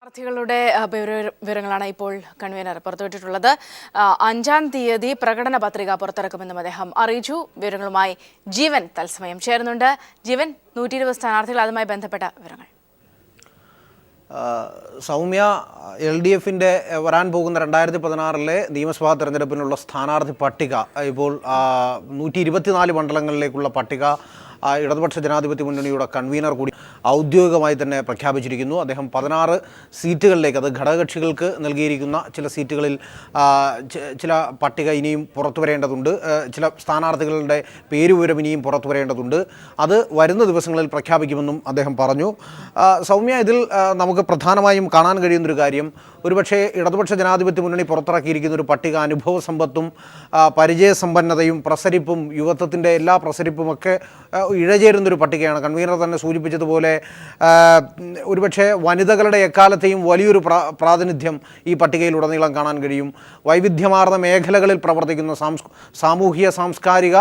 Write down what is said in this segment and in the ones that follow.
സ്ഥാനാർത്ഥികളുടെ വിവരങ്ങളാണ് ഇപ്പോൾ കൺവീനർ പുറത്തുവിട്ടിട്ടുള്ളത്. 5-ാം തീയതി പ്രകടന പത്രിക പുറത്തിറക്കുമെന്നും അദ്ദേഹം അറിയിച്ചു. വിവരങ്ങളുമായി ജീവൻ തത്സമയം ചേരുന്നുണ്ട്. ജീവൻ, 120 സ്ഥാനാർത്ഥികൾ, അതുമായി ബന്ധപ്പെട്ട വിവരങ്ങൾ. സൗമ്യ, LDFിൻ്റെ വരാൻ പോകുന്ന 2016 നിയമസഭാ തെരഞ്ഞെടുപ്പിനുള്ള സ്ഥാനാർത്ഥി പട്ടിക ഇപ്പോൾ 124 മണ്ഡലങ്ങളിലേക്കുള്ള പട്ടിക ഇടതുപക്ഷ ജനാധിപത്യ മുന്നണിയുടെ കൺവീനർ കൂടി ഔദ്യോഗികമായി തന്നെ പ്രഖ്യാപിച്ചിരിക്കുന്നു. അദ്ദേഹം 16 സീറ്റുകളിലേക്ക്, അത് ഘടകകക്ഷികൾക്ക് നൽകിയിരിക്കുന്ന ചില സീറ്റുകളിൽ ചില പട്ടിക ഇനിയും പുറത്തു വരേണ്ടതുണ്ട്. ചില സ്ഥാനാർത്ഥികളുടെ പേരുവിവരം ഇനിയും പുറത്തു വരേണ്ടതുണ്ട്. അത് വരുന്ന ദിവസങ്ങളിൽ പ്രഖ്യാപിക്കുമെന്നും അദ്ദേഹം പറഞ്ഞു. സൗമ്യ, ഇതിൽ നമുക്ക് പ്രധാനമായും കാണാൻ കഴിയുന്നൊരു കാര്യം, ഒരുപക്ഷെ ഇടതുപക്ഷ ജനാധിപത്യ മുന്നണി പുറത്തിറക്കിയിരിക്കുന്ന ഒരു പട്ടിക അനുഭവ സമ്പത്തും പരിചയസമ്പന്നതയും പ്രസരിപ്പും യുവത്വത്തിൻ്റെ എല്ലാ പ്രസരിപ്പുമൊക്കെ ഇഴചേരുന്നൊരു പട്ടികയാണ്. കൺവീനർ തന്നെ സൂചിപ്പിച്ചതുപോലെ ഒരുപക്ഷെ വനിതകളുടെ എക്കാലത്തെയും വലിയൊരു പ്രാതിനിധ്യം ഈ പട്ടികയിലുടനീളം കാണാൻ കഴിയും. വൈവിധ്യമാർന്ന മേഖലകളിൽ പ്രവർത്തിക്കുന്ന സാമൂഹിക സാംസ്കാരിക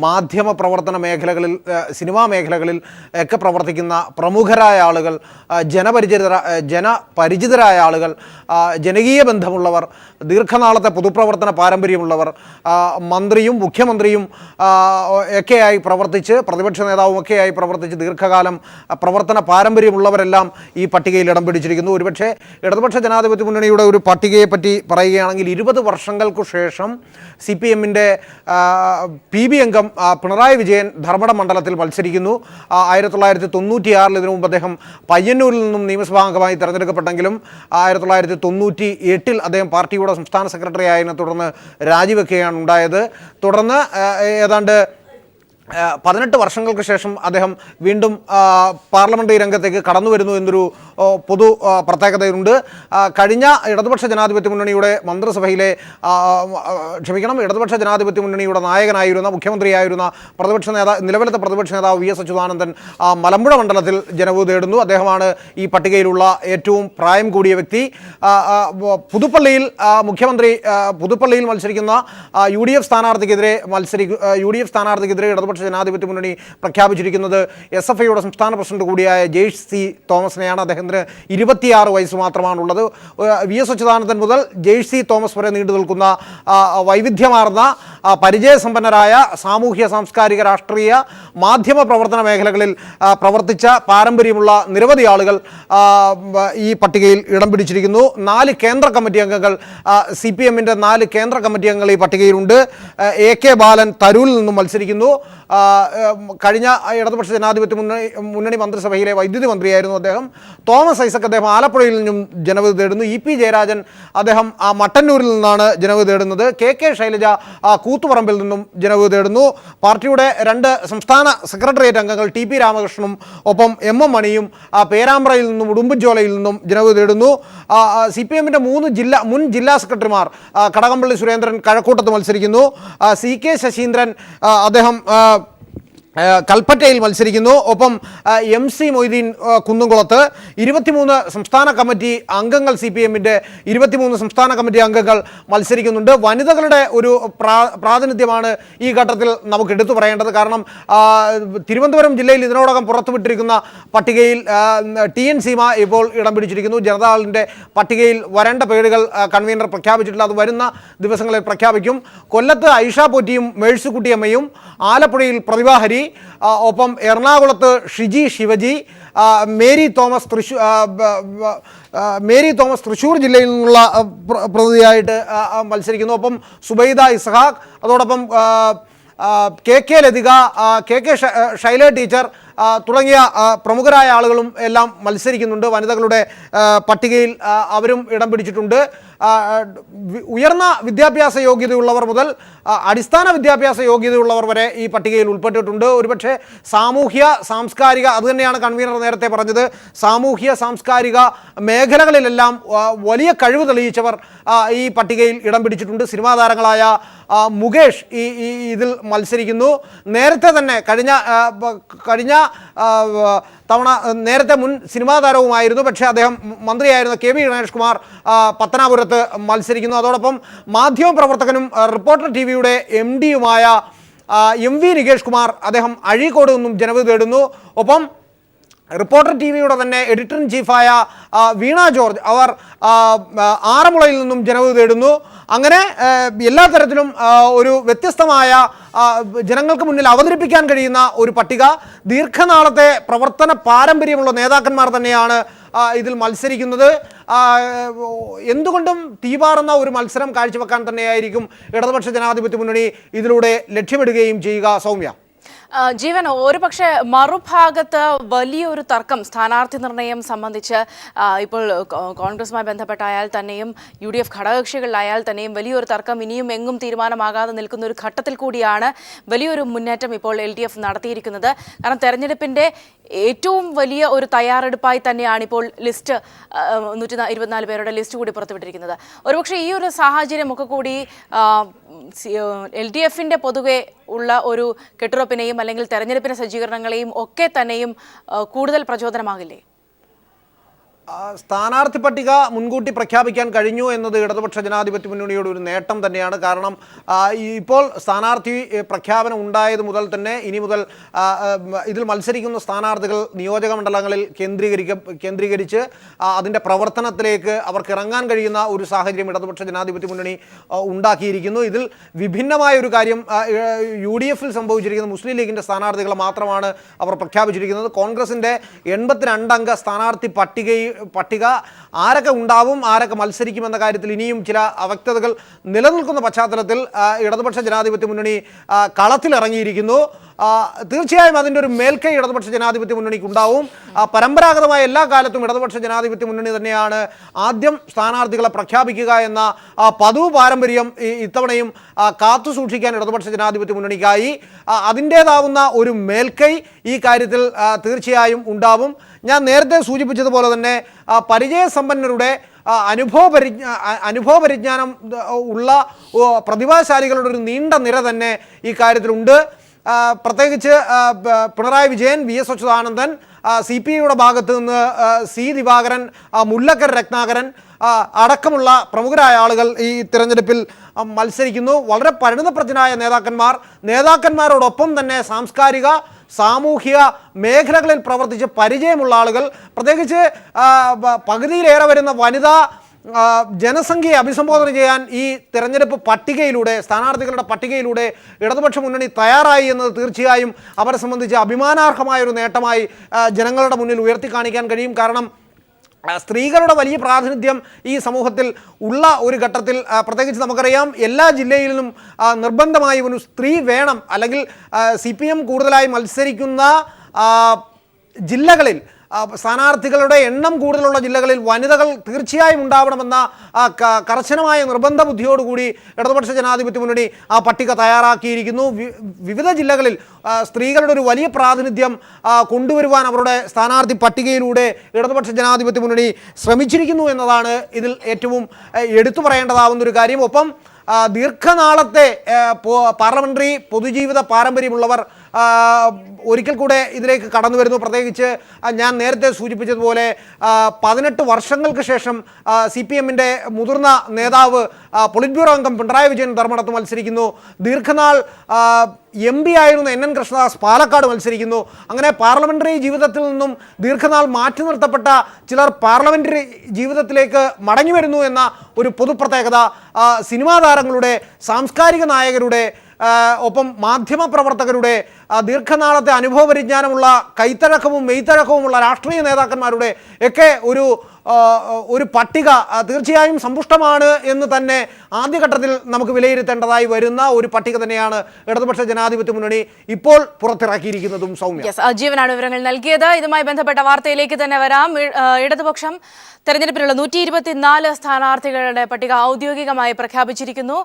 മാധ്യമ പ്രവർത്തന മേഖലകളിൽ, സിനിമാ മേഖലകളിൽ ഒക്കെ പ്രവർത്തിക്കുന്ന പ്രമുഖരായ ആളുകൾ, ജനപരിചിതരായ ആളുകൾ, ജനകീയ ബന്ധമുള്ളവർ, ദീർഘനാളത്തെ പൊതുപ്രവർത്തന പാരമ്പര്യമുള്ളവർ, മന്ത്രിയും മുഖ്യമന്ത്രിയും ഒക്കെയായി പ്രവർത്തിച്ച്, പ്രതിപക്ഷ നേതാവുമൊക്കെയായി പ്രവർത്തിച്ച് ദീർഘകാലം പ്രവർത്തന പാരമ്പര്യമുള്ളവരെല്ലാം ഈ പട്ടികയിൽ ഇടം പിടിച്ചിരിക്കുന്നു. ഒരുപക്ഷെ ഇടതുപക്ഷ ജനാധിപത്യ മുന്നണിയുടെ ഒരു പട്ടികയെപ്പറ്റി പറയുകയാണെങ്കിൽ 20 വർഷങ്ങൾക്കു ശേഷം CPMൻ്റെ PB അംഗം പിണറായി വിജയൻ ധർമ്മടം മണ്ഡലത്തിൽ മത്സരിക്കുന്നു. 1996 ഇതിനു മുമ്പ് അദ്ദേഹം പയ്യന്നൂരിൽ നിന്നും നിയമസഭാ അംഗമായി തിരഞ്ഞെടുക്കപ്പെട്ടെങ്കിലും 1998 അദ്ദേഹം പാർട്ടിയുടെ സംസ്ഥാന സെക്രട്ടറി ആയതിനെ തുടർന്ന് രാജിവെക്കുകയാണ് ഉണ്ടായത്. തുടർന്ന് ഏതാണ്ട് 18 വർഷങ്ങൾക്ക് ശേഷം അദ്ദേഹം വീണ്ടും പാർലമെൻ്ററി രംഗത്തേക്ക് കടന്നു വരുന്നു എന്നൊരു പൊതു പ്രത്യേകതയുണ്ട്. കഴിഞ്ഞ ഇടതുപക്ഷ ജനാധിപത്യ മുന്നണിയുടെ മന്ത്രിസഭയിലെ ഇടതുപക്ഷ ജനാധിപത്യ മുന്നണിയുടെ നായകനായിരുന്ന, മുഖ്യമന്ത്രിയായിരുന്ന നിലവിലത്തെ പ്രതിപക്ഷ നേതാവ് VS അച്യുതാനന്ദൻ മലമ്പുഴ മണ്ഡലത്തിൽ ജനവിധി തേടുന്നു. അദ്ദേഹമാണ് ഈ പട്ടികയിലുള്ള ഏറ്റവും പ്രായം കൂടിയ വ്യക്തി. പുതുപ്പള്ളിയിൽ മത്സരിക്കുന്ന UDF സ്ഥാനാർത്ഥിക്കെതിരെ ഇടതുപക്ഷ ജനാധിപത്യ മുന്നണി പ്രഖ്യാപിച്ചിരിക്കുന്നത് SFIയുടെ സംസ്ഥാന പ്രസിഡന്റ് കൂടിയായ ജെയ്ഷ് സി തോമസിനെയാണ്. അദ്ദേഹത്തിന് 26 വയസ്സ് മാത്രമാണുള്ളത്. VS അച്യുതാനന്ദൻ മുതൽ ജെയ്ഷ് സി തോമസ് വരെ നീണ്ടു നിൽക്കുന്ന വൈവിധ്യമാർന്ന പരിചയസമ്പന്നരായ സാമൂഹ്യ സാംസ്കാരിക രാഷ്ട്രീയ മാധ്യമ പ്രവർത്തന മേഖലകളിൽ പ്രവർത്തിച്ച പാരമ്പര്യമുള്ള നിരവധി ആളുകൾ ഈ പട്ടികയിൽ ഇടം പിടിച്ചിരിക്കുന്നു. 4 കേന്ദ്ര കമ്മിറ്റി അംഗങ്ങൾ, CPMൻ്റെ 4 കേന്ദ്ര കമ്മിറ്റി അംഗങ്ങൾ ഈ പട്ടികയിലുണ്ട്. AK ബാലൻ തരൂരിൽ നിന്നും മത്സരിക്കുന്നു. കഴിഞ്ഞ ഇടതുപക്ഷ ജനാധിപത്യ മുന്നണി മന്ത്രിസഭയിലെ വൈദ്യുതി മന്ത്രിയായിരുന്നു അദ്ദേഹം. തോമസ് ഐസക്, അദ്ദേഹം ആലപ്പുഴയിൽ നിന്നും ജനവിധി തേടുന്നു. EP ജയരാജൻ, അദ്ദേഹം മട്ടന്നൂരിൽ നിന്നാണ് ജനവിധി തേടുന്നത്. KK ശൈലജ കൂത്തുപറമ്പിൽ നിന്നും ജനവിധി തേടുന്നു. പാർട്ടിയുടെ 2 സംസ്ഥാന സെക്രട്ടേറിയറ്റ് അംഗങ്ങൾ TP രാമകൃഷ്ണനും ഒപ്പം MM മണിയും പേരാമ്പ്രയിൽ നിന്നും ഉടുമ്പൻചോലയിൽ നിന്നും ജനവിധി തേടുന്നു. CPMൻ്റെ 3 മുൻ ജില്ലാ സെക്രട്ടറിമാർ, കടകംപള്ളി സുരേന്ദ്രൻ കഴക്കൂട്ടത്ത് മത്സരിക്കുന്നു. CK ശശീന്ദ്രൻ, അദ്ദേഹം കൽപ്പറ്റയിൽ മത്സരിക്കുന്നു. ഒപ്പം MC മൊയ്തീൻ കുന്നുംകുളത്ത്. 23 സംസ്ഥാന കമ്മിറ്റി അംഗങ്ങൾ, CPMൻ്റെ 23 സംസ്ഥാന കമ്മിറ്റി അംഗങ്ങൾ മത്സരിക്കുന്നുണ്ട്. വനിതകളുടെ ഒരു പ്രാതിനിധ്യമാണ് ഈ ഘട്ടത്തിൽ നമുക്ക് എടുത്തു പറയേണ്ടത്. കാരണം തിരുവനന്തപുരം ജില്ലയിൽ ഇതിനോടകം പുറത്തുവിട്ടിരിക്കുന്ന പട്ടികയിൽ TN സീമ ഇപ്പോൾ ഇടം പിടിച്ചിരിക്കുന്നു. ജനതാദളിൻ്റെ പട്ടികയിൽ വരേണ്ട പേരുകൾ കൺവീനർ പ്രഖ്യാപിച്ചിട്ടില്ല, അത് വരുന്ന ദിവസങ്ങളിൽ പ്രഖ്യാപിക്കും. കൊല്ലത്ത് ഐഷ പോറ്റിയും മേഴ്സിക്കുട്ടിയമ്മയും, ആലപ്പുഴയിൽ പ്രതിഭ ഹരി, ഒപ്പം എറണാകുളത്ത് ഷിജി ശിവജി, മേരി തോമസ് തൃശ്ശൂർ ജില്ലയിൽ നിന്നുള്ള പ്രതിനിധിയായിട്ട് മത്സരിക്കുന്നു. ഒപ്പം സുബൈദ ഇസ്ഹാഖ്, അതോടൊപ്പം KK Lathika, KK Shaila teacher തുടങ്ങിയ പ്രമുഖരായ ആളുകളും എല്ലാം മത്സരിക്കുന്നുണ്ട്. വനിതകളുടെ പട്ടികയിൽ അവരും ഇടം പിടിച്ചിട്ടുണ്ട്. ഉയർന്ന വിദ്യാഭ്യാസ യോഗ്യതയുള്ളവർ മുതൽ അടിസ്ഥാന വിദ്യാഭ്യാസ യോഗ്യതയുള്ളവർ വരെ ഈ പട്ടികയിൽ ഉൾപ്പെട്ടിട്ടുണ്ട്. ഒരുപക്ഷെ സാമൂഹ്യ സാംസ്കാരിക, അതുതന്നെയാണ് കൺവീനർ നേരത്തെ പറഞ്ഞത്, സാമൂഹ്യ സാംസ്കാരിക മേഖലകളിലെല്ലാം വലിയ കഴിവ് തെളിയിച്ചവർ ഈ പട്ടികയിൽ ഇടം പിടിച്ചിട്ടുണ്ട്. സിനിമാ താരങ്ങളായ മുകേഷ് ഇതിൽ മത്സരിക്കുന്നു. നേരത്തെ തന്നെ കഴിഞ്ഞ തവണ നേരത്തെ മുൻ സിനിമാ താരവുമായിരുന്നു, പക്ഷേ അദ്ദേഹം മന്ത്രിയായിരുന്ന KV ഗണേഷ് കുമാർ പത്തനാപുരത്ത് മത്സരിക്കുന്നു. അതോടൊപ്പം മാധ്യമപ്രവർത്തകനും റിപ്പോർട്ടർ TVയുടെ MD-യുമായ MV നികേഷ് കുമാർ, അദ്ദേഹം അഴീക്കോട് നിന്നും ജനവിധി തേടുന്നു. ഒപ്പം റിപ്പോർട്ടർ ടി വിയുടെ തന്നെ എഡിറ്റർ ഇൻ ചീഫായ വീണ ജോർജ് അവർ ആറന്മുളയിൽ നിന്നും ജനവിധി തേടുന്നു. അങ്ങനെ എല്ലാ തരത്തിലും ഒരു വ്യത്യസ്തമായ ജനങ്ങൾക്ക് മുന്നിൽ അവതരിപ്പിക്കാൻ കഴിയുന്ന ഒരു പട്ടിക. ദീർഘനാളത്തെ പ്രവർത്തന പാരമ്പര്യമുള്ള നേതാക്കന്മാർ തന്നെയാണ് ഇതിൽ മത്സരിക്കുന്നത്. എന്തുകൊണ്ടും തീപാറുന്ന ഒരു മത്സരം കാഴ്ചവെക്കാൻ തന്നെയായിരിക്കും ഇടതുപക്ഷ ജനാധിപത്യ മുന്നണി ഇതിലൂടെ ലക്ഷ്യമിടുകയും ചെയ്യുക. സൗമ്യ, ജീവൻ, ഒരുപക്ഷെ മറുഭാഗത്ത് വലിയൊരു തർക്കം സ്ഥാനാർത്ഥി നിർണയം സംബന്ധിച്ച് ഇപ്പോൾ കോൺഗ്രസുമായി ബന്ധപ്പെട്ടായാൽ തന്നെയും UDF ഘടകകക്ഷികളിലായാൽ തന്നെയും വലിയൊരു തർക്കം ഇനിയും എങ്ങും തീരുമാനമാകാതെ നിൽക്കുന്ന ഒരു ഘട്ടത്തിൽ കൂടിയാണ് വലിയൊരു മുന്നേറ്റം ഇപ്പോൾ LDF നടത്തിയിരിക്കുന്നത്. കാരണം തെരഞ്ഞെടുപ്പിന്റെ ഏറ്റവും വലിയ ഒരു തയ്യാറെടുപ്പായി തന്നെയാണ് ഇപ്പോൾ ലിസ്റ്റ് 124 പേരുടെ ലിസ്റ്റ് കൂടി പുറത്തുവിട്ടിരിക്കുന്നത്. ഒരുപക്ഷെ ഈ ഒരു സാഹചര്യമൊക്കെ കൂടി LDFന്റെ പൊതുവെ ഉള്ള ഒരു കെട്ടുറപ്പിനെയും അല്ലെങ്കിൽ തെരഞ്ഞെടുപ്പിന്റെ സജ്ജീകരണങ്ങളെയും ഒക്കെ തന്നെയും കൂടുതൽ പ്രചോദനമാകില്ലേ? സ്ഥാനാർത്ഥി പട്ടിക മുൻകൂട്ടി പ്രഖ്യാപിക്കാൻ കഴിഞ്ഞു എന്നത് ഇടതുപക്ഷ ജനാധിപത്യ മുന്നണിയുടെ ഒരു നേട്ടം തന്നെയാണ്. കാരണം ഇപ്പോൾ സ്ഥാനാർത്ഥി പ്രഖ്യാപനം ഉണ്ടായത് മുതൽ തന്നെ ഇനി മുതൽ ഇതിൽ മത്സരിക്കുന്ന സ്ഥാനാർത്ഥികൾ നിയോജക മണ്ഡലങ്ങളിൽ കേന്ദ്രീകരിച്ച് അതിൻ്റെ പ്രവർത്തനത്തിലേക്ക് അവർക്ക് ഇറങ്ങാൻ കഴിയുന്ന ഒരു സാഹചര്യം ഇടതുപക്ഷ ജനാധിപത്യ മുന്നണി ഉണ്ടാക്കിയിരിക്കുന്നു. ഇതിൽ വിഭിന്നമായ ഒരു കാര്യം UDFിൽ സംഭവിച്ചിരിക്കുന്ന മുസ്ലിം ലീഗിൻ്റെ സ്ഥാനാർത്ഥികളെ മാത്രമാണ് അവർ പ്രഖ്യാപിച്ചിരിക്കുന്നത്. കോൺഗ്രസിൻ്റെ 82 അംഗ സ്ഥാനാർത്ഥി പട്ടിക ആരൊക്കെ ഉണ്ടാവും, ആരൊക്കെ മത്സരിക്കുമെന്ന കാര്യത്തിൽ ഇനിയും ചില അവ്യക്തതകൾ നിലനിൽക്കുന്ന പശ്ചാത്തലത്തിൽ ഇടതുപക്ഷ ജനാധിപത്യ മുന്നണി കളത്തിലിറങ്ങിയിരിക്കുന്നു. തീർച്ചയായും അതിൻ്റെ ഒരു മേൽക്കൈ ഇടതുപക്ഷ ജനാധിപത്യ മുന്നണിക്ക് ഉണ്ടാവും. പരമ്പരാഗതമായ എല്ലാ കാലത്തും ഇടതുപക്ഷ ജനാധിപത്യ മുന്നണി തന്നെയാണ് ആദ്യം സ്ഥാനാർത്ഥികളെ പ്രഖ്യാപിക്കുക എന്ന പതിവ് പാരമ്പര്യം ഇത്തവണയും കാത്തു സൂക്ഷിക്കാൻ ഇടതുപക്ഷ ജനാധിപത്യ മുന്നണിക്കായി. അതിൻ്റേതാവുന്ന ഒരു മേൽക്കൈ ഈ കാര്യത്തിൽ തീർച്ചയായും ഉണ്ടാവും. ഞാൻ നേരത്തെ സൂചിപ്പിച്ചതുപോലെ തന്നെ പരിചയസമ്പന്നരുടെ അനുഭവപരിജ്ഞാനം ഉള്ള പ്രതിഭാശാലികളുടെ ഒരു നീണ്ട നിര തന്നെ ഈ കാര്യത്തിലുണ്ട്. പ്രത്യേകിച്ച് പിണറായി വിജയൻ, VS അച്യുതാനന്ദൻ, CPIയുടെ ഭാഗത്ത് നിന്ന് C ദിവാകരൻ, മുല്ലക്കര രത്നാകരൻ അടക്കമുള്ള പ്രമുഖരായ ആളുകൾ ഈ തിരഞ്ഞെടുപ്പിൽ മത്സരിക്കുന്നു. വളരെ പരിണതപ്രജ്ഞനായ നേതാക്കന്മാരോടൊപ്പം തന്നെ സാംസ്കാരിക സാമൂഹിക മേഖലകളിൽ പ്രവർത്തിച്ച് പരിചയമുള്ള ആളുകൾ, പ്രത്യേകിച്ച് പകുതിയിലേറെ വരുന്ന വനിതാ ജനസംഖ്യയെ അഭിസംബോധന ചെയ്യാൻ ഈ തിരഞ്ഞെടുപ്പ് പട്ടികയിലൂടെ, സ്ഥാനാർത്ഥികളുടെ പട്ടികയിലൂടെ ഇടതുപക്ഷ മുന്നണി തയ്യാറായി എന്നത് തീർച്ചയായും അവരെ സംബന്ധിച്ച് അഭിമാനാർഹമായൊരു നേട്ടമായി ജനങ്ങളുടെ മുന്നിൽ ഉയർത്തി കാണിക്കാൻ കഴിയും. കാരണം സ്ത്രീകളുടെ വലിയ പ്രാതിനിധ്യം ഈ സമൂഹത്തിൽ ഉള്ള ഒരു ഘട്ടത്തിൽ പ്രത്യേകിച്ച് നമുക്കറിയാം എല്ലാ ജില്ലയിലും നിർബന്ധമായും ഒരു സ്ത്രീ വേണം. അല്ലെങ്കിൽ CPM കൂടുതലായി മത്സരിക്കുന്ന ജില്ലകളിൽ, സ്ഥാനാർത്ഥികളുടെ എണ്ണം കൂടുതലുള്ള ജില്ലകളിൽ വനിതകൾ തീർച്ചയായും ഉണ്ടാവണമെന്ന കർശനമായ നിർബന്ധ ബുദ്ധിയോടുകൂടി ഇടതുപക്ഷ ജനാധിപത്യ മുന്നണി ആ പട്ടിക തയ്യാറാക്കിയിരിക്കുന്നു. വിവിധ ജില്ലകളിൽ സ്ത്രീകളുടെ ഒരു വലിയ പ്രാതിനിധ്യം കൊണ്ടുവരുവാൻ അവരുടെ സ്ഥാനാർത്ഥി പട്ടികയിലൂടെ ഇടതുപക്ഷ ജനാധിപത്യ മുന്നണി ശ്രമിച്ചിരിക്കുന്നു എന്നതാണ് ഇതിൽ ഏറ്റവും എടുത്തു പറയേണ്ടതാവുന്ന ഒരു കാര്യം. ഒപ്പം ദീർഘനാളത്തെ പാർലമെൻ്ററി പൊതുജീവിത പാരമ്പര്യമുള്ളവർ ഒരിക്കൽ കൂടെ ഇതിലേക്ക് കടന്നു വരുന്നു. പ്രത്യേകിച്ച് ഞാൻ നേരത്തെ സൂചിപ്പിച്ചതുപോലെ 18 വർഷങ്ങൾക്ക് ശേഷം CPMൻ്റെ മുതിർന്ന നേതാവ് പൊളിറ്റ് ബ്യൂറോ അംഗം പിണറായി വിജയൻ ധർമ്മടത്ത് മത്സരിക്കുന്നു. ദീർഘനാൾ MP ആയിരുന്ന NN കൃഷ്ണദാസ് പാലക്കാട് മത്സരിക്കുന്നു. അങ്ങനെ പാർലമെൻ്ററി ജീവിതത്തിൽ നിന്നും ദീർഘനാൾ മാറ്റി നിർത്തപ്പെട്ട ചിലർ പാർലമെൻ്ററി ജീവിതത്തിലേക്ക് മടങ്ങി വരുന്നു എന്ന ഒരു പൊതുപ്രത്യേകത സിനിമാ താരങ്ങളുടെ, സാംസ്കാരിക നായകരുടെ, ഒപ്പം മാധ്യമപ്രവർത്തകരുടെ, ദീർഘനാളത്തെ അനുഭവപരിജ്ഞാനമുള്ള കൈത്തഴക്കവും മെയ്ത്തഴക്കവുമുള്ള രാഷ്ട്രീയ നേതാക്കന്മാരുടെ ഒക്കെ ഒരു പട്ടിക തീർച്ചയായും സമ്പുഷ്ടമാണ് എന്ന് തന്നെ ആദ്യഘട്ടത്തിൽ നമുക്ക് വിലയിരുത്തേണ്ടതായി വരുന്ന ഒരു പട്ടിക തന്നെയാണ് ഇടതുപക്ഷ ജനാധിപത്യ മുന്നണി ഇപ്പോൾ പുറത്തിറക്കിയിരിക്കുന്നതും. സൗമ്യ, ജീവനാണ് വിവരങ്ങൾ നൽകിയത്. ഇതുമായി ബന്ധപ്പെട്ട വാർത്തയിലേക്ക് തന്നെ വരാം. ഇടതുപക്ഷം തെരഞ്ഞെടുപ്പിനുള്ള 124 സ്ഥാനാർത്ഥികളുടെ പട്ടിക ഔദ്യോഗികമായി പ്രഖ്യാപിച്ചിരിക്കുന്നു.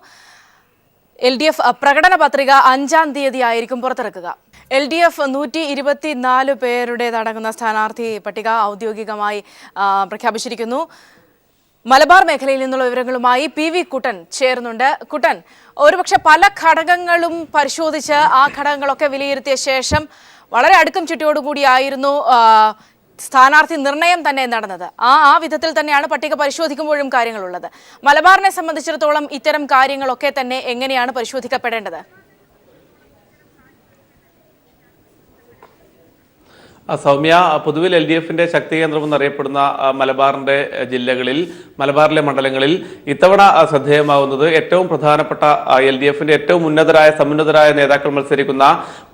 LDF പ്രകടന പത്രിക 5-ാം തീയതി ആയിരിക്കും പുറത്തിറക്കുക. LDF 124 പേരുടേതടങ്ങുന്ന സ്ഥാനാർത്ഥി പട്ടിക ഔദ്യോഗികമായി പ്രഖ്യാപിച്ചിരിക്കുന്നു. മലബാർ മേഖലയിൽ നിന്നുള്ള വിവരങ്ങളുമായി PV കുട്ടൻ ചേർന്നുണ്ട്. കുട്ടൻ, ഒരുപക്ഷെ പല ഘടകങ്ങളും പരിശോധിച്ച് ആ ഘടകങ്ങളൊക്കെ വിലയിരുത്തിയ ശേഷം വളരെ അടുക്കും ചുറ്റിയോടുകൂടിയായിരുന്നു സ്ഥാനാർത്ഥി നിർണയം തന്നെ നടന്നത്. ആ വിധത്തിൽ തന്നെയാണ് പട്ടിക പരിശോധിക്കുമ്പോഴും കാര്യങ്ങളുള്ളത്. മലബാറിനെ സംബന്ധിച്ചിടത്തോളം ഇത്തരം കാര്യങ്ങളൊക്കെ തന്നെ എങ്ങനെയാണ് പരിശോധിക്കപ്പെടേണ്ടത്? സൗമ്യ, പൊതുവിൽ LDF-ന്റെ ശക്തി കേന്ദ്രം എന്നറിയപ്പെടുന്ന മലബാറിന്റെ ജില്ലകളിൽ, മലബാറിലെ മണ്ഡലങ്ങളിൽ ഇത്തവണ ശ്രദ്ധേയമാവുന്നത് ഏറ്റവും പ്രധാനപ്പെട്ട LDF-ന്റെ ഏറ്റവും സമുന്നതരായ നേതാക്കൾ മത്സരിക്കുന്ന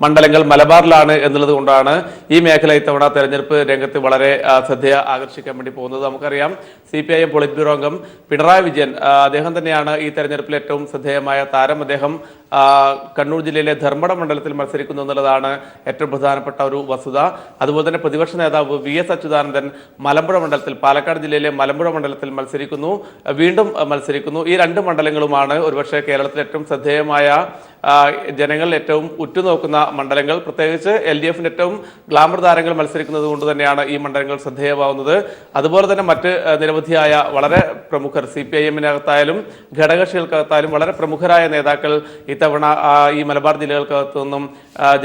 മണ്ഡലങ്ങൾ മലബാറിലാണ് എന്നുള്ളത് കൊണ്ടാണ് ഈ മേഖല ഇത്തവണ തെരഞ്ഞെടുപ്പ് രംഗത്ത് വളരെ ശ്രദ്ധ ആകർഷിക്കാൻ വേണ്ടി പോകുന്നത്. നമുക്കറിയാം, CPIM പോളിറ്റ് ബ്യൂറോ അംഗം പിണറായി വിജയൻ, അദ്ദേഹം തന്നെയാണ് ഈ തെരഞ്ഞെടുപ്പിൽ ഏറ്റവും ശ്രദ്ധേയമായ താരം. അദ്ദേഹം കണ്ണൂർ ജില്ലയിലെ ധർമ്മട മണ്ഡലത്തിൽ മത്സരിക്കുന്നു എന്നുള്ളതാണ് ഏറ്റവും പ്രധാനപ്പെട്ട ഒരു വസ്തുത. അതുപോലെ തന്നെ പ്രതിപക്ഷ നേതാവ് VS അച്യുതാനന്ദൻ മലമ്പുഴ മണ്ഡലത്തിൽ, പാലക്കാട് ജില്ലയിലെ മലമ്പുഴ മണ്ഡലത്തിൽ വീണ്ടും മത്സരിക്കുന്നു. ഈ രണ്ട് മണ്ഡലങ്ങളുമാണ് ഒരുപക്ഷെ കേരളത്തിലെ ഏറ്റവും ശ്രദ്ധേയമായ ജനങ്ങൾ ഏറ്റവും ഉറ്റുനോക്കുന്ന മണ്ഡലങ്ങൾ. പ്രത്യേകിച്ച് LDF-ന്റെ ഏറ്റവും ഗ്ലാമർ താരങ്ങൾ മത്സരിക്കുന്നത് കൊണ്ട് തന്നെയാണ് ഈ മണ്ഡലങ്ങൾ ശ്രദ്ധേയമാവുന്നത്. അതുപോലെ തന്നെ മറ്റ് നിരവധിയായ വളരെ പ്രമുഖർ, CPIM-നകത്തായാലും ഘടകകക്ഷികൾക്കകത്തായാലും വളരെ പ്രമുഖരായ നേതാക്കൾ ഇത്തവണ ഈ മലബാർ ജില്ലകൾക്കകത്തു നിന്നും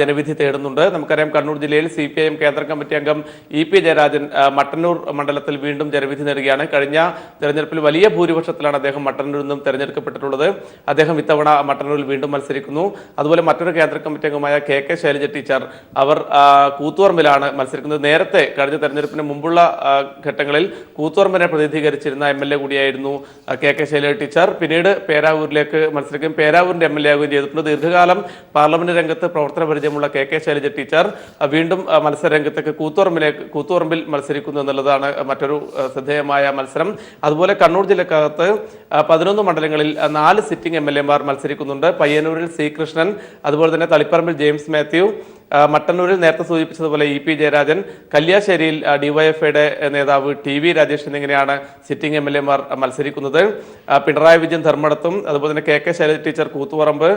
ജനവിധി തേടുന്നുണ്ട്. നമുക്കറിയാം, കണ്ണൂർ ജില്ലയിൽ CPIM കേന്ദ്ര കമ്മിറ്റി അംഗം EP ജയരാജൻ മട്ടന്നൂർ മണ്ഡലത്തിൽ വീണ്ടും ജനവിധി നേടുകയാണ്. കഴിഞ്ഞ തെരഞ്ഞെടുപ്പിൽ വലിയ ഭൂരിപക്ഷത്തിലാണ് അദ്ദേഹം മട്ടന്നൂരിൽ നിന്നും തെരഞ്ഞെടുക്കപ്പെട്ടിട്ടുള്ളത്. അദ്ദേഹം ഇത്തവണ മട്ടന്നൂരിൽ വീണ്ടും മത്സരിക്കുന്നു. അതുപോലെ മറ്റൊരു കേന്ദ്ര കമ്മിറ്റി അംഗമായ KK ശൈലജ ടീച്ചർ, അവർ കൂത്തുപറമ്പിലാണ് മത്സരിക്കുന്നത്. നേരത്തെ കഴിഞ്ഞ തെരഞ്ഞെടുപ്പിന് മുമ്പുള്ള ഘട്ടങ്ങളിൽ കൂത്തുപറമ്പിനെ പ്രതിനിധീകരിച്ചിരുന്ന MLA കൂടിയായിരുന്നു KK ശൈലജ ടീച്ചർ. പിന്നീട് പേരാവൂരിലേക്ക് മത്സരിക്കുകയും പേരാവൂരിന്റെ MLA ആവുകയും ചെയ്തിട്ടുണ്ട്. ദീർഘകാലം പാർലമെന്റ് രംഗത്ത് പ്രവർത്തന പരിചയമുള്ള KK ശൈലജ ടീച്ചർ വീണ്ടും മത്സരരംഗത്തേക്ക് കൂത്തുപറമ്പിൽ മത്സരിക്കുന്നു എന്നുള്ളതാണ് മറ്റൊരു ശ്രദ്ധേയമായ മത്സരം. അതുപോലെ കണ്ണൂർ ജില്ലക്കകത്ത് 11 മണ്ഡലങ്ങളിൽ 4 സിറ്റിംഗ് MLA-മാർ മത്സരിക്കുന്നുണ്ട്. പയ്യന്നൂരിൽ C കൃഷ്ണൻ, അതുപോലെ തന്നെ തളിപ്പറമ്പിൽ ജെയിംസ് മാത്യു, മട്ടന്നൂരിൽ നേരത്തെ സൂചിപ്പിച്ചതുപോലെ EP ജയരാജൻ, കല്യാശ്ശേരിയിൽ DYFI-യുടെ നേതാവ് TV രാജേഷ് എന്നിങ്ങനെയാണ് സിറ്റിംഗ് MLA-മാർ മത്സരിക്കുന്നത്. പിണറായി വിജയൻ ധർമ്മടത്തും, അതുപോലെ തന്നെ KK Shailaja teacher Koothuparamba,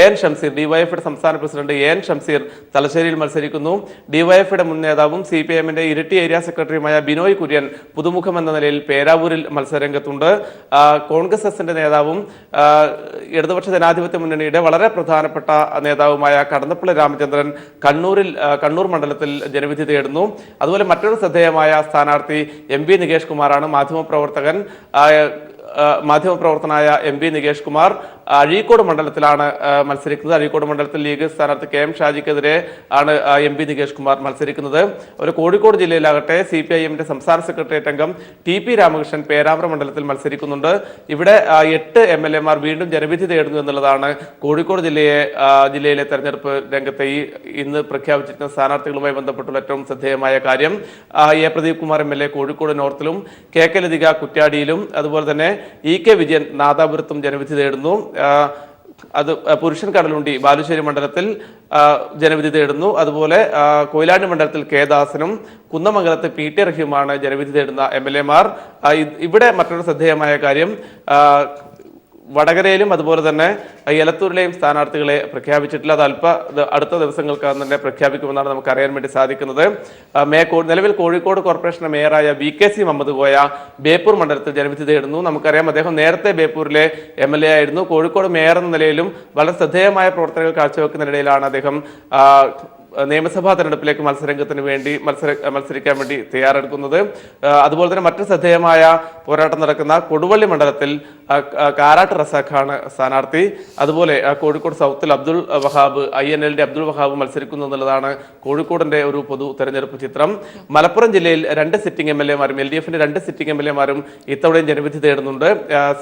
AN Shamseer, DYFI-യുടെ സംസ്ഥാന പ്രസിഡന്റ് AN ഷംസീർ തലശ്ശേരിയിൽ മത്സരിക്കുന്നു. DYFI-യുടെ മുൻ നേതാവും CPIM-ന്റെ ഇരിട്ടി ഏരിയ സെക്രട്ടറിയുമായ ബിനോയ് കുര്യൻ പുതുമുഖം എന്ന നിലയിൽ പേരാവൂരിൽ മത്സരരംഗത്തുണ്ട്. കോൺഗ്രസ് എസിന്റെ നേതാവും ഇടതുപക്ഷ ജനാധിപത്യ മുന്നണിയുടെ വളരെ പ്രധാനപ്പെട്ട നേതാവുമായ കടന്നപ്പള്ളി രാമചന്ദ്രൻ കണ്ണൂർ മണ്ഡലത്തിൽ ജനവിധി തേടുന്നു. അതുപോലെ മറ്റൊരു ശ്രദ്ധേയമായ സ്ഥാനാർത്ഥി MB നികേഷ് കുമാറാണ്. മാധ്യമപ്രവർത്തനായ MB നികേഷ് കുമാർ അഴീക്കോട് മണ്ഡലത്തിലാണ് മത്സരിക്കുന്നത്. അഴീക്കോട് മണ്ഡലത്തിൽ ലീഗ് സ്ഥാനാർത്ഥി KM ഷാജിക്കെതിരെ ആണ് MB നികേഷ് കുമാർ മത്സരിക്കുന്നത്. ഒരു കോഴിക്കോട് ജില്ലയിലാകട്ടെ CPIM-ന്റെ സംസ്ഥാന സെക്രട്ടേറിയറ്റ് അംഗം TP രാമകൃഷ്ണൻ പേരാമ്പ്ര മണ്ഡലത്തിൽ മത്സരിക്കുന്നുണ്ട്. ഇവിടെ 8 MLA-മാർ വീണ്ടും ജനവിധി തേടുന്നു എന്നുള്ളതാണ് കോഴിക്കോട് ജില്ലയിലെ തെരഞ്ഞെടുപ്പ് രംഗത്തെ ഇന്ന് പ്രഖ്യാപിച്ചിരിക്കുന്ന സ്ഥാനാർത്ഥികളുമായി ബന്ധപ്പെട്ടുള്ള ഏറ്റവും ശ്രദ്ധേയമായ കാര്യം. A Pradeep Kumar MLA Kozhikode നോർത്തിലും, KK Lathika കുറ്റ്യാടിയിലും, അതുപോലെ തന്നെ EK വിജയൻ നാദാപുരത്തും ജനവിധി തേടുന്നു. അത് പുരുഷൻ കടലുണ്ടി ബാലുശ്ശേരി മണ്ഡലത്തിൽ ജനവിധി തേടുന്നു. അതുപോലെ കൊയിലാണ്ടി മണ്ഡലത്തിൽ K ദാസനും കുന്നമംഗലത്ത് PT റഹീമാണ് ജനവിധി തേടുന്ന MLA-മാർ. ഇവിടെ മറ്റൊരു ശ്രദ്ധേയമായ കാര്യം, വടകരയിലും അതുപോലെ തന്നെ എലത്തൂരിലെയും സ്ഥാനാർത്ഥികളെ പ്രഖ്യാപിച്ചിട്ടില്ല. അത് അടുത്ത ദിവസങ്ങൾക്കകം തന്നെ പ്രഖ്യാപിക്കുമെന്നാണ് നമുക്ക് അറിയാൻ വേണ്ടി സാധിക്കുന്നത്. നിലവിൽ കോഴിക്കോട് കോർപ്പറേഷൻ മേയറായ VKC മുഹമ്മദ് കോയ ബേപ്പൂർ മണ്ഡലത്തിൽ ജനവിധി തേടുന്നു. നമുക്കറിയാം, അദ്ദേഹം നേരത്തെ ബേപ്പൂരിലെ MLA ആയിരുന്നു. കോഴിക്കോട് മേയർ എന്ന നിലയിലും വളരെ ശ്രദ്ധേയമായ പ്രവർത്തനങ്ങൾ കാഴ്ചവെക്കുന്നതിനിടയിലാണ് അദ്ദേഹം നിയമസഭാ തെരഞ്ഞെടുപ്പിലേക്ക് മത്സരിക്കാൻ വേണ്ടി തയ്യാറെടുക്കുന്നത്. അതുപോലെ തന്നെ മറ്റു ശ്രദ്ധേയമായ പോരാട്ടം നടക്കുന്ന കൊടുവള്ളി മണ്ഡലത്തിൽ കാരാട്ട് റസാഖാണ് സ്ഥാനാർത്ഥി. അതുപോലെ കോഴിക്കോട് സൗത്തിൽ അബ്ദുൾ വഹാബ്, INL-ന്റെ അബ്ദുൾ വഹാബ് മത്സരിക്കുന്നു എന്നുള്ളതാണ് കോഴിക്കോടിന്റെ ഒരു പൊതു തെരഞ്ഞെടുപ്പ് ചിത്രം. മലപ്പുറം ജില്ലയിൽ 2 സിറ്റിംഗ് MLA-മാരും LDF-ന്റെ 2 സിറ്റിംഗ് MLA-മാരും ഇത്തവണയും ജനവിധി തേടുന്നുണ്ട്.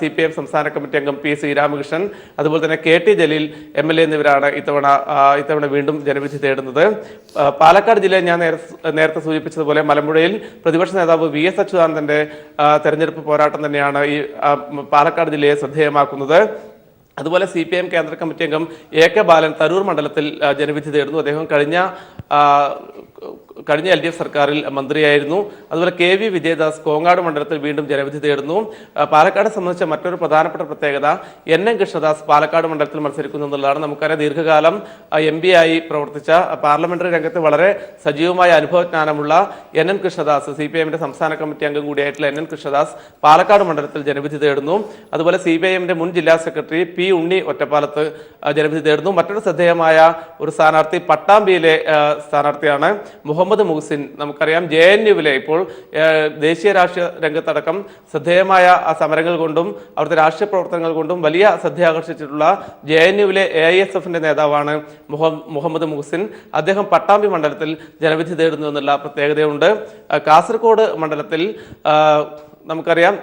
CPIM സംസ്ഥാന കമ്മിറ്റി അംഗം P ശ്രീരാമകൃഷ്ണൻ, അതുപോലെ തന്നെ KT ജലീൽ MLA എന്നിവരാണ് ഇത്തവണ വീണ്ടും ജനവിധി തേടുന്നത്. പാലക്കാട് ജില്ലയിൽ ഞാൻ നേരത്തെ സൂചിപ്പിച്ചതുപോലെ മലമ്പുഴയിൽ പ്രതിപക്ഷ നേതാവ് VS അച്യുതാനന്ദന്റെ തെരഞ്ഞെടുപ്പ് പോരാട്ടം തന്നെയാണ് ഈ പാലക്കാട് ജില്ലയെ ശ്രദ്ധേയമാക്കുന്നത്. അതുപോലെ CPIM കേന്ദ്ര കമ്മിറ്റി അംഗം AK ബാലൻ തരൂർ മണ്ഡലത്തിൽ ജനവിധി തേടുന്നു. അദ്ദേഹം കഴിഞ്ഞ LDF സർക്കാരിൽ മന്ത്രിയായിരുന്നു. അതുപോലെ KV വിജയദാസ് കോങ്ങാട് മണ്ഡലത്തിൽ വീണ്ടും ജനവിധി തേടുന്നു. പാലക്കാട് സംബന്ധിച്ച മറ്റൊരു പ്രധാനപ്പെട്ട പ്രത്യേകത, NN കൃഷ്ണദാസ് പാലക്കാട് മണ്ഡലത്തിൽ മത്സരിക്കുന്നു എന്നുള്ളതാണ്. നമുക്കറിയാം, ദീർഘകാലം MP ആയി പ്രവർത്തിച്ച, പാർലമെന്ററി രംഗത്ത് വളരെ സജീവമായ അനുഭവജ്ഞാനമുള്ള NN കൃഷ്ണദാസ്, CPIM-ന്റെ സംസ്ഥാന കമ്മിറ്റി അംഗം കൂടിയായിട്ടുള്ള NN കൃഷ്ണദാസ് പാലക്കാട് മണ്ഡലത്തിൽ ജനവിധി തേടുന്നു. അതുപോലെ CPIM-ന്റെ മുൻ ജില്ലാ സെക്രട്ടറി P ഉണ്ണി ഒറ്റപ്പാലത്ത് ജനവിധി തേടുന്നു. മറ്റൊരു ശ്രദ്ധേയമായ ഒരു സ്ഥാനാർത്ഥി പട്ടാമ്പിയിലെ സ്ഥാനാർത്ഥിയാണ് മുഹമ്മദ് മുഹ്സിൻ. നമുക്കറിയാം JNUവിലെ ഇപ്പോൾ ദേശീയ രാഷ്ട്രീയ രംഗത്തടക്കം ശ്രദ്ധേയമായ സമരങ്ങൾ കൊണ്ടും അവിടുത്തെ രാഷ്ട്രീയ പ്രവർത്തനങ്ങൾ കൊണ്ടും വലിയ ശ്രദ്ധ ആകർഷിച്ചിട്ടുള്ള JNUവിലെ AISFന്റെ നേതാവാണ് മുഹമ്മദ് മുഹ്സിൻ. അദ്ദേഹം പട്ടാമ്പി മണ്ഡലത്തിൽ ജനവിധി തേടുന്നു എന്നുള്ള പ്രത്യേകതയുണ്ട്. കാസർഗോഡ് മണ്ഡലത്തിൽ നമുക്കറിയാം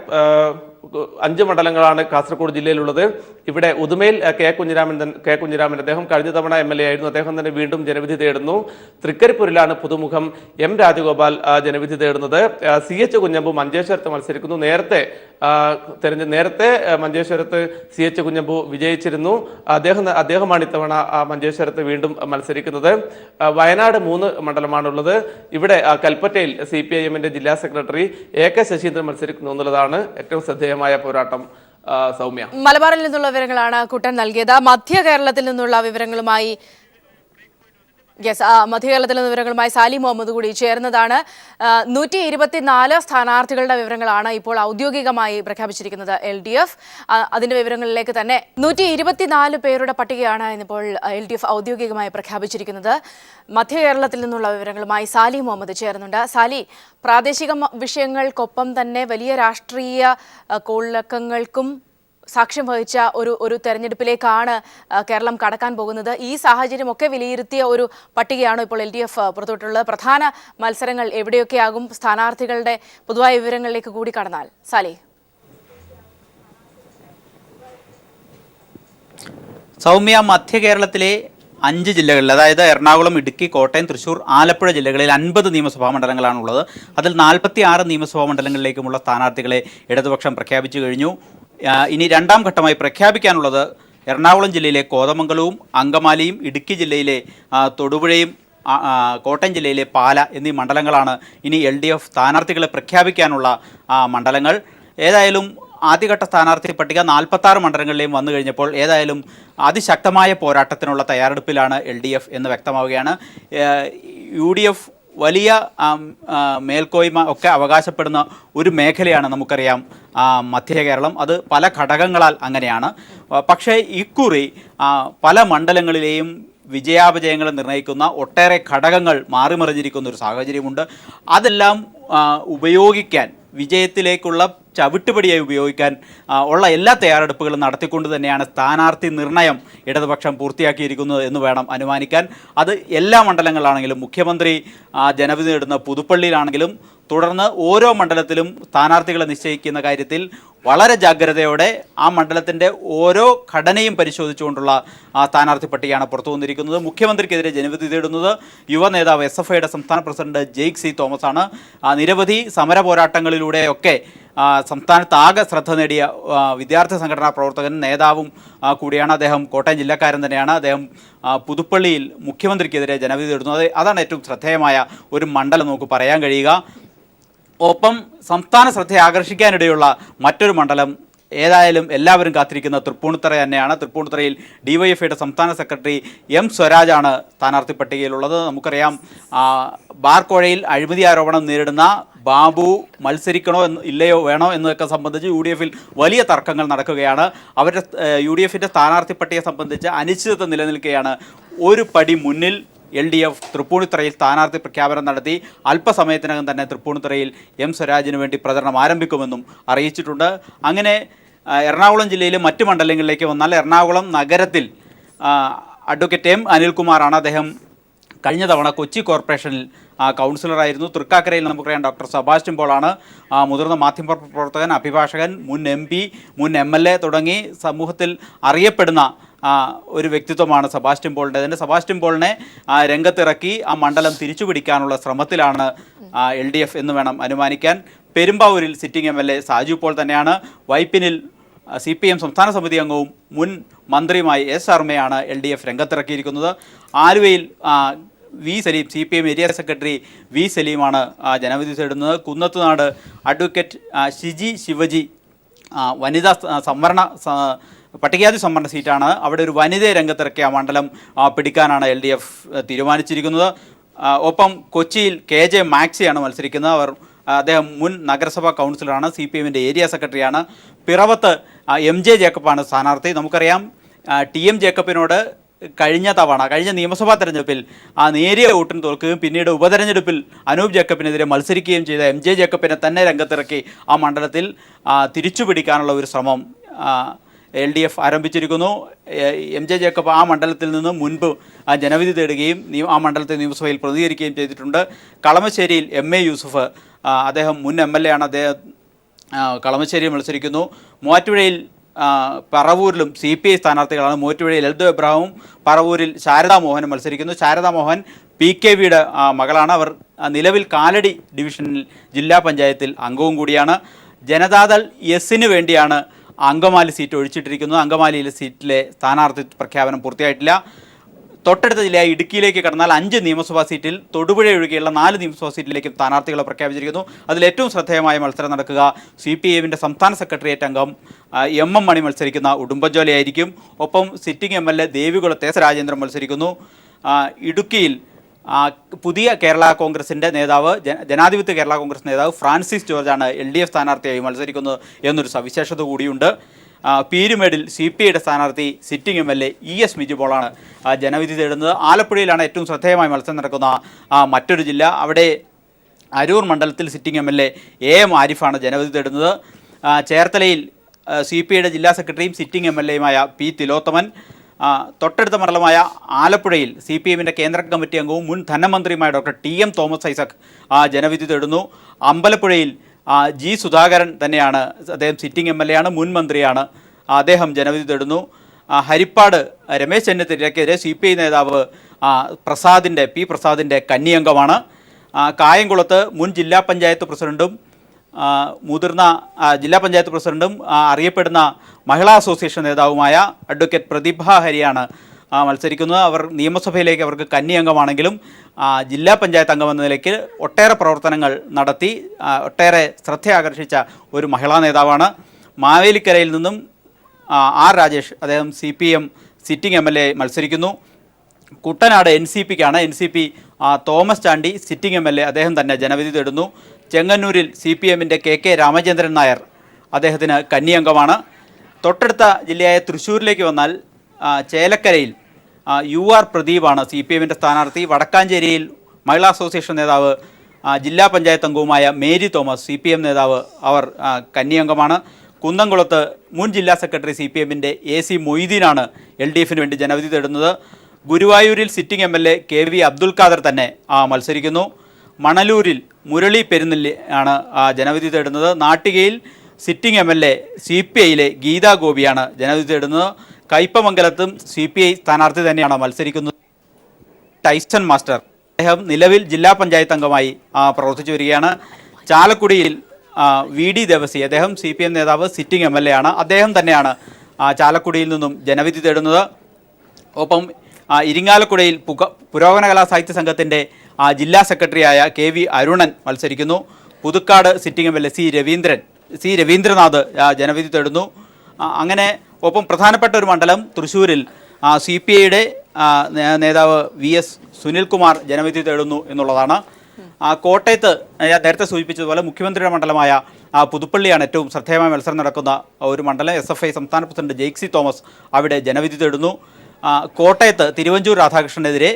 5 മണ്ഡലങ്ങളാണ് കാസർഗോഡ് ജില്ലയിലുള്ളത്. ഇവിടെ ഉദുമയിൽ കെ കുഞ്ഞിരാമൻ അദ്ദേഹം കഴിഞ്ഞ തവണ MLA ആയിരുന്നു. അദ്ദേഹം തന്നെ വീണ്ടും ജനവിധി തേടുന്നു. തൃക്കരിപ്പൂരിലാണ് പുതുമുഖം M രാജഗോപാൽ ജനവിധി തേടുന്നത്. CH കുഞ്ഞമ്പു മഞ്ചേശ്വരത്ത് മത്സരിക്കുന്നു. നേരത്തെ മഞ്ചേശ്വരത്ത് CH കുഞ്ഞമ്പു വിജയിച്ചിരുന്നു. അദ്ദേഹമാണ് ഇത്തവണ മഞ്ചേശ്വരത്ത് വീണ്ടും മത്സരിക്കുന്നത്. വയനാട് 3 മണ്ഡലമാണുള്ളത്. ഇവിടെ കൽപ്പറ്റയിൽ CPIMന്റെ ജില്ലാ സെക്രട്ടറി AK ശശീന്ദ്രൻ മത്സരിക്കുന്നു എന്നുള്ളതാണ് ഏറ്റവും ശ്രദ്ധേയമായ പോരാട്ടം. സൗമ്യ, മലബാറിൽ നിന്നുള്ള വിവരങ്ങളാണ് കുട്ടൻ നൽകിയത്. മധ്യ കേരളത്തിൽ നിന്നുള്ള വിവരങ്ങളുമായി മധ്യകേരളത്തിൽ നിന്ന് വിവരങ്ങളുമായി സാലി മുഹമ്മദ് കൂടി ചേർന്നതാണ്. 124 സ്ഥാനാർത്ഥികളുടെ വിവരങ്ങളാണ് ഇപ്പോൾ ഔദ്യോഗികമായി പ്രഖ്യാപിച്ചിരിക്കുന്നത് LDF. അതിന്റെ വിവരങ്ങളിലേക്ക് തന്നെ 124 പേരുടെ പട്ടികയാണ് ഇന്നിപ്പോൾ LDF ഔദ്യോഗികമായി പ്രഖ്യാപിച്ചിരിക്കുന്നത്. മധ്യകേരളത്തിൽ നിന്നുള്ള വിവരങ്ങളുമായി സാലി മുഹമ്മദ് ചേർന്നുണ്ട്. സാലി, പ്രാദേശിക വിഷയങ്ങൾക്കൊപ്പം തന്നെ വലിയ രാഷ്ട്രീയ കോളിളക്കങ്ങൾക്കും സാക്ഷ്യം വഹിച്ച ഒരു തെരഞ്ഞെടുപ്പിലേക്കാണ് കേരളം കടക്കാൻ പോകുന്നത്. ഈ സാഹചര്യമൊക്കെ വിലയിരുത്തിയ ഒരു പട്ടികയാണ് ഇപ്പോൾ LDF പുറത്തുവിട്ടുള്ളത്. പ്രധാന മത്സരങ്ങൾ എവിടെയൊക്കെയാകും? സ്ഥാനാർത്ഥികളുടെ പൊതുവായ വിവരങ്ങളിലേക്ക് കൂടി കടന്നാൽ സാലി. സൗമ്യ, മധ്യ കേരളത്തിലെ 5 ജില്ലകളിൽ, അതായത് എറണാകുളം, ഇടുക്കി, കോട്ടയം, തൃശ്ശൂർ, ആലപ്പുഴ ജില്ലകളിൽ 50 നിയമസഭാ മണ്ഡലങ്ങളാണുള്ളത്. അതിൽ 46 നിയമസഭാ മണ്ഡലങ്ങളിലേക്കുമുള്ള സ്ഥാനാർത്ഥികളെ ഇടതുപക്ഷം പ്രഖ്യാപിച്ചു കഴിഞ്ഞു. ഇനി രണ്ടാം ഘട്ടമായി പ്രഖ്യാപിക്കാനുള്ളത് എറണാകുളം ജില്ലയിലെ കോതമംഗലവും അങ്കമാലിയും, ഇടുക്കി ജില്ലയിലെ തൊടുപുഴയും, കോട്ടയം ജില്ലയിലെ പാല എന്നീ മണ്ഡലങ്ങളാണ് ഇനി LDF സ്ഥാനാർത്ഥികളെ പ്രഖ്യാപിക്കാനുള്ള മണ്ഡലങ്ങൾ. ഏതായാലും ആദ്യഘട്ട സ്ഥാനാർത്ഥി പട്ടിക 46 മണ്ഡലങ്ങളിലെയും വന്നു കഴിഞ്ഞപ്പോൾ ഏതായാലും അതിശക്തമായ പോരാട്ടത്തിനുള്ള തയ്യാറെടുപ്പിലാണ് LDF എന്ന് വ്യക്തമാവുകയാണ്. UDF വലിയ മേൽക്കോയ്മ ഒക്കെ അവകാശപ്പെടുന്ന ഒരു മേഖലയാണ് നമുക്കറിയാം മധ്യ കേരളം. അത് പല ഘടകങ്ങളാൽ അങ്ങനെയാണ്. പക്ഷേ ഇക്കുറി പല മണ്ഡലങ്ങളിലെയും വിജയാപജയങ്ങൾ നിർണ്ണയിക്കുന്ന ഒട്ടേറെ ഘടകങ്ങൾ മാറിമറിഞ്ഞിരിക്കുന്ന ഒരു സാഹചര്യമുണ്ട്. അതെല്ലാം ഉപയോഗിക്കാൻ, വിജയത്തിലേക്കുള്ള ചവിട്ടുപടിയായി ഉപയോഗിക്കാൻ ഉള്ള എല്ലാ തയ്യാറെടുപ്പുകളും നടത്തിക്കൊണ്ട് തന്നെയാണ് സ്ഥാനാർത്ഥി നിർണയം ഇടതുപക്ഷം പൂർത്തിയാക്കിയിരിക്കുന്നത് എന്ന് വേണം അനുമാനിക്കാൻ. അത് എല്ലാ മണ്ഡലങ്ങളിലാണെങ്കിലും, മുഖ്യമന്ത്രി ജനവിധി നേടുന്ന പുതുപ്പള്ളിയിലാണെങ്കിലും, തുടർന്ന് ഓരോ മണ്ഡലത്തിലും സ്ഥാനാർത്ഥികളെ നിശ്ചയിക്കുന്ന കാര്യത്തിൽ വളരെ ജാഗ്രതയോടെ ആ മണ്ഡലത്തിൻ്റെ ഓരോ ഘടനയും പരിശോധിച്ചുകൊണ്ടുള്ള സ്ഥാനാർത്ഥി പട്ടികയാണ് പുറത്തു വന്നിരിക്കുന്നത്. മുഖ്യമന്ത്രിക്കെതിരെ ജനവിധി തേടുന്നത് യുവ നേതാവ് SFIയുടെ സംസ്ഥാന പ്രസിഡന്റ് ജെയ്ക് സി തോമസ് ആണ്. നിരവധി സമര പോരാട്ടങ്ങളിലൂടെയൊക്കെ സംസ്ഥാനത്താകെ ശ്രദ്ധ നേടിയ വിദ്യാർത്ഥി സംഘടനാ പ്രവർത്തകൻ, നേതാവും കൂടിയാണ് അദ്ദേഹം. കോട്ടയം ജില്ലക്കാരൻ തന്നെയാണ് അദ്ദേഹം. പുതുപ്പള്ളിയിൽ മുഖ്യമന്ത്രിക്കെതിരെ ജനവിധി തേടുന്നത്, അതാണ് ഏറ്റവും ശ്രദ്ധേയമായ ഒരു മണ്ഡലം നമുക്ക് പറയാൻ കഴിയുക. ഒപ്പം സംസ്ഥാന ശ്രദ്ധയെ ആകർഷിക്കാനിടയുള്ള മറ്റൊരു മണ്ഡലം ഏതായാലും എല്ലാവരും കാത്തിരിക്കുന്ന തൃപ്പൂണിത്തുറ തന്നെയാണ്. തൃപ്പൂണിത്തുറയിൽ DYFIയുടെ സംസ്ഥാന സെക്രട്ടറി M സ്വരാജാണ് സ്ഥാനാർത്ഥി പട്ടികയിലുള്ളത്. നമുക്കറിയാം ബാർക്കോഴയിൽ അഴിമതി ആരോപണം നേരിടുന്ന ബാബു മത്സരിക്കണോ ഇല്ലയോ വേണോ എന്നതൊക്കെ സംബന്ധിച്ച് UDFിൽ വലിയ തർക്കങ്ങൾ നടക്കുകയാണ്. അവരുടെ UDFിൻ്റെ സ്ഥാനാർത്ഥി പട്ടികയെ സംബന്ധിച്ച് അനിശ്ചിതത്വം നിലനിൽക്കുകയാണ്. ഒരു പടി മുന്നിൽ LDF തൃപ്പൂണിത്തുറയിൽ സ്ഥാനാർത്ഥി പ്രഖ്യാപനം നടത്തി. അല്പസമയത്തിനകം തന്നെ തൃപ്പൂണിത്തുറയിൽ M സ്വരാജിന് വേണ്ടി പ്രചരണം ആരംഭിക്കുമെന്നും അറിയിച്ചിട്ടുണ്ട്. അങ്ങനെ എറണാകുളം ജില്ലയിലെ മറ്റ് മണ്ഡലങ്ങളിലേക്ക് വന്നാൽ എറണാകുളം നഗരത്തിൽ അഡ്വക്കേറ്റ് M അനിൽകുമാറാണ്. അദ്ദേഹം കഴിഞ്ഞ തവണ കൊച്ചി കോർപ്പറേഷനിൽ കൗൺസിലറായിരുന്നു. തൃക്കാക്കരയിൽ നമുക്കറിയാം ഡോക്ടർ സെബാസ്റ്റ്യൻ പോളാണ് മുതിർന്ന മാധ്യമപ്രവർത്തകൻ, അഭിഭാഷകൻ, മുൻ MP, മുൻ MLA തുടങ്ങി സമൂഹത്തിൽ അറിയപ്പെടുന്ന ഒരു വ്യക്തിത്വമാണ് സെബാസ്റ്റ്യൻ പോളിൻ്റെ. അതിൻ്റെ സെബാസ്റ്റ്യൻ പോളിനെ രംഗത്തിറക്കി ആ മണ്ഡലം തിരിച്ചു പിടിക്കാനുള്ള ശ്രമത്തിലാണ് LDF എന്ന് വേണം അനുമാനിക്കാൻ. പെരുമ്പാവൂരിൽ സിറ്റിംഗ് MLA സാജു പോൾ തന്നെയാണ്. വൈപ്പിനിൽ CPM സംസ്ഥാന സമിതി അംഗവും മുൻ മന്ത്രിയുമായി S ശർമ്മയാണ് LDF രംഗത്തിറക്കിയിരിക്കുന്നത്. ആലുവയിൽ V Saleem, CPM area secretary V സലീമാണ് ജനവിധി തേടുന്നത്. കുന്നത്തുനാട് അഡ്വക്കേറ്റ് ഷിജി ശിവജി വനിതാ സംവരണ പട്ടികജാതി സംവരണ സീറ്റാണ്. അവിടെ ഒരു വനിതയെ രംഗത്തിറക്കിയ മണ്ഡലം പിടിക്കാനാണ് LDF തീരുമാനിച്ചിരിക്കുന്നത്. ഒപ്പം കൊച്ചിയിൽ KJ മാക്സിയാണ് മത്സരിക്കുന്നത്. അദ്ദേഹം മുൻ നഗരസഭാ കൗൺസിലറാണ്, CPMൻ്റെ ഏരിയ സെക്രട്ടറിയാണ്. പിറവത്ത് MJ ജേക്കബാണ് സ്ഥാനാർത്ഥി. നമുക്കറിയാം TM ജേക്കബിനോട് കഴിഞ്ഞ നിയമസഭാ തെരഞ്ഞെടുപ്പിൽ നേരിയ വോട്ടിന് തോൽക്കുകയും പിന്നീട് ഉപതെരഞ്ഞെടുപ്പിൽ അനൂപ് ജേക്കബിനെതിരെ മത്സരിക്കുകയും ചെയ്ത MJ ജേക്കബിനെ തന്നെ രംഗത്തിറക്കി ആ മണ്ഡലത്തിൽ തിരിച്ചുപിടിക്കാനുള്ള ഒരു ശ്രമം LDF ആരംഭിച്ചിരിക്കുന്നു. MJ ജേക്കബ് ആ മണ്ഡലത്തിൽ നിന്ന് മുൻപ് ജനവിധി തേടുകയും ആ മണ്ഡലത്തെ നിയമസഭയിൽ പ്രതികരിക്കുകയും ചെയ്തിട്ടുണ്ട്. കളമശ്ശേരിയിൽ MA യൂസുഫ്, അദ്ദേഹം മുൻ MLA ആണ്, അദ്ദേഹം കളമശ്ശേരിയിൽ മത്സരിക്കുന്നു. മൂവാറ്റുപുഴയിൽ പറവൂരിലും CPI സ്ഥാനാർത്ഥികളാണ്. മൂവാറ്റുപുഴയിൽ എൽദോ എബ്രഹാമും പറവൂരിൽ ശാരദാ മോഹനും മത്സരിക്കുന്നു. ശാരദാ മോഹൻ PKVയുടെ മകളാണ്. അവർ നിലവിൽ കാലടി ഡിവിഷനിൽ ജില്ലാ പഞ്ചായത്തിൽ അംഗവും കൂടിയാണ്. ജനതാദൾ എസിന് വേണ്ടിയാണ് അങ്കമാലി സീറ്റ് ഒഴിച്ചിട്ടിരിക്കുന്നത്. അങ്കമാലിയിലെ സീറ്റിലെ സ്ഥാനാർത്ഥി പ്രഖ്യാപനം പൂർത്തിയായിട്ടില്ല. തൊട്ടടുത്ത ജില്ലയായ ഇടുക്കിയിലേക്ക് കടന്നാൽ 5 നിയമസഭാ സീറ്റിൽ തൊടുപുഴ ഒഴികെയുള്ള 4 നിയമസഭാ സീറ്റിലേക്കും സ്ഥാനാർത്ഥികളെ പ്രഖ്യാപിച്ചിരിക്കുന്നു. അതിലേറ്റവും ശ്രദ്ധേയമായ മത്സരം നടക്കുക CPIഎമ്മിൻ്റെ സംസ്ഥാന സെക്രട്ടേറിയറ്റ് അംഗം MM മണി മത്സരിക്കുന്ന ഉടുമ്പൻചോലയായിരിക്കും. ഒപ്പം സിറ്റിംഗ് MLA ദേവികുളത്തെ രാജേന്ദ്രൻ മത്സരിക്കുന്നു. ഇടുക്കിയിൽ പുതിയ കേരള കോൺഗ്രസിൻ്റെ നേതാവ്, ജനാധിപത്യ കേരള കോൺഗ്രസ് നേതാവ് ഫ്രാൻസിസ് ജോർജാണ് LDF സ്ഥാനാർത്ഥിയായി മത്സരിക്കുന്നത് എന്നൊരു സവിശേഷത കൂടിയുണ്ട്. പീരുമേടിൽ CPIയുടെ സ്ഥാനാർത്ഥി സിറ്റിംഗ് MLA ES മിജിബോളാണ് ജനവിധി തേടുന്നത്. ആലപ്പുഴയിലാണ് ഏറ്റവും ശ്രദ്ധേയമായ മത്സരം നടക്കുന്ന മറ്റൊരു ജില്ല. അവിടെ അരൂർ മണ്ഡലത്തിൽ സിറ്റിംഗ് MLA AM ആരിഫാണ് ജനവിധി തേടുന്നത്. ചേർത്തലയിൽ CPIയുടെ ജില്ലാ സെക്രട്ടറിയും സിറ്റിംഗ് MLAയുമായ P തിലോത്തമൻ, തൊട്ടടുത്ത മണ്ഡലമായ ആലപ്പുഴയിൽ CPIഎമ്മിൻ്റെ കേന്ദ്ര കമ്മിറ്റി അംഗവും മുൻ ധനമന്ത്രിയുമായ ഡോക്ടർ TM തോമസ് ഐസക് ജനവിധി തേടുന്നു. അമ്പലപ്പുഴയിൽ G സുധാകരൻ തന്നെയാണ്, അദ്ദേഹം സിറ്റിംഗ് MLA ആണ്, മുൻ മന്ത്രിയാണ്, അദ്ദേഹം ജനവിധി തേടുന്നു. ഹരിപ്പാട് രമേശ് ചെന്നിത്തലയ്ക്കെതിരെ CPI നേതാവ് P പ്രസാദിൻ്റെ കന്നിയംഗമാണ്. കായംകുളത്ത് മുൻ ജില്ലാ പഞ്ചായത്ത് പ്രസിഡന്റും മുതിർന്ന ജില്ലാ പഞ്ചായത്ത് പ്രസിഡന്റും അറിയപ്പെടുന്ന മഹിളാ അസോസിയേഷൻ നേതാവുമായ അഡ്വക്കേറ്റ് പ്രതിഭ ഹരിയാണ് മത്സരിക്കുന്നത്. അവർ നിയമസഭയിലേക്ക് അവർക്ക് കന്നിയംഗമാണെങ്കിലും ജില്ലാ പഞ്ചായത്ത് അംഗമെന്ന നിലയ്ക്ക് ഒട്ടേറെ പ്രവർത്തനങ്ങൾ നടത്തി ഒട്ടേറെ ശ്രദ്ധയാകർഷിച്ച ഒരു മഹിളാ നേതാവാണ്. മാവേലിക്കരയിൽ നിന്നും R രാജേഷ്, അദ്ദേഹം CPM സിറ്റിംഗ് MLA മത്സരിക്കുന്നു. കുട്ടനാട് NCPക്കാണ്. NCP Thomas Chandy sitting MLA, അദ്ദേഹം തന്നെ ജനവിധി തേടുന്നു. ചെങ്ങന്നൂരിൽ CPMൻ്റെ KK രാമചന്ദ്രൻ നായർ, അദ്ദേഹത്തിന് കന്നിയംഗമാണ്. തൊട്ടടുത്ത ജില്ലയായ തൃശ്ശൂരിലേക്ക് വന്നാൽ ചേലക്കരയിൽ UR പ്രദീപാണ് CPMൻ്റെ സ്ഥാനാർത്ഥി. വടക്കാഞ്ചേരിയിൽ മഹിളാ അസോസിയേഷൻ നേതാവ് ജില്ലാ പഞ്ചായത്ത് അംഗവുമായ മേരി തോമസ്, CPM നേതാവ്, അവർ കന്നിയംഗമാണ്. കുന്നംകുളത്ത് മുൻ ജില്ലാ സെക്രട്ടറി CPMൻ്റെ AC മൊയ്തീനാണ് LDFന് വേണ്ടി ജനവിധി തേടുന്നത്. ഗുരുവായൂരിൽ sitting MLA KV Abdul Khader തന്നെ മത്സരിക്കുന്നു. മണലൂരിൽ മുരളി പെരുന്നെല്ലി ആണ് ജനവിധി തേടുന്നത്. നാട്ടികയിൽ സിറ്റിംഗ് MLA CPIയിലെ ഗീതാ ഗോപിയാണ് ജനവിധി തേടുന്നത്. കയ്പമംഗലത്തും CPI സ്ഥാനാർത്ഥി തന്നെയാണ് മത്സരിക്കുന്നത്. ടൈസൺ മാസ്റ്റർ, അദ്ദേഹം നിലവിൽ ജില്ലാ പഞ്ചായത്ത് അംഗമായി പ്രവർത്തിച്ചു വരികയാണ്. ചാലക്കുടിയിൽ VD ദേവസി, അദ്ദേഹം CPM നേതാവ്, സിറ്റിംഗ് MLA ആണ്, അദ്ദേഹം തന്നെയാണ് ചാലക്കുടിയിൽ നിന്നും ജനവിധി തേടുന്നത്. ഒപ്പം ഇരിങ്ങാലക്കുടയിൽ പുരോഗമന കലാ സാഹിത്യ സംഘത്തിൻ്റെ ജില്ലാ സെക്രട്ടറിയായ KV അരുണൻ മത്സരിക്കുന്നു. Puthukkad sitting MLA C Raveendranath ജനവിധി തേടുന്നു. അങ്ങനെ ഒപ്പം പ്രധാനപ്പെട്ട ഒരു മണ്ഡലം തൃശ്ശൂരിൽ CPIയുടെ നേതാവ് VS സുനിൽകുമാർ ജനവിധി തേടുന്നു എന്നുള്ളതാണ്. കോട്ടയത്ത് ഞാൻ നേരത്തെ സൂചിപ്പിച്ചതുപോലെ മുഖ്യമന്ത്രിയുടെ മണ്ഡലമായ പുതുപ്പള്ളിയാണ് ഏറ്റവും ശ്രദ്ധേയമായ മത്സരം നടക്കുന്ന ഒരു മണ്ഡലം. SFI സംസ്ഥാന പ്രസിഡന്റ് ജെയ്ക്സി തോമസ് അവിടെ ജനവിധി തേടുന്നു. കോട്ടയത്ത് തിരുവഞ്ചൂർ രാധാകൃഷ്ണനെതിരെ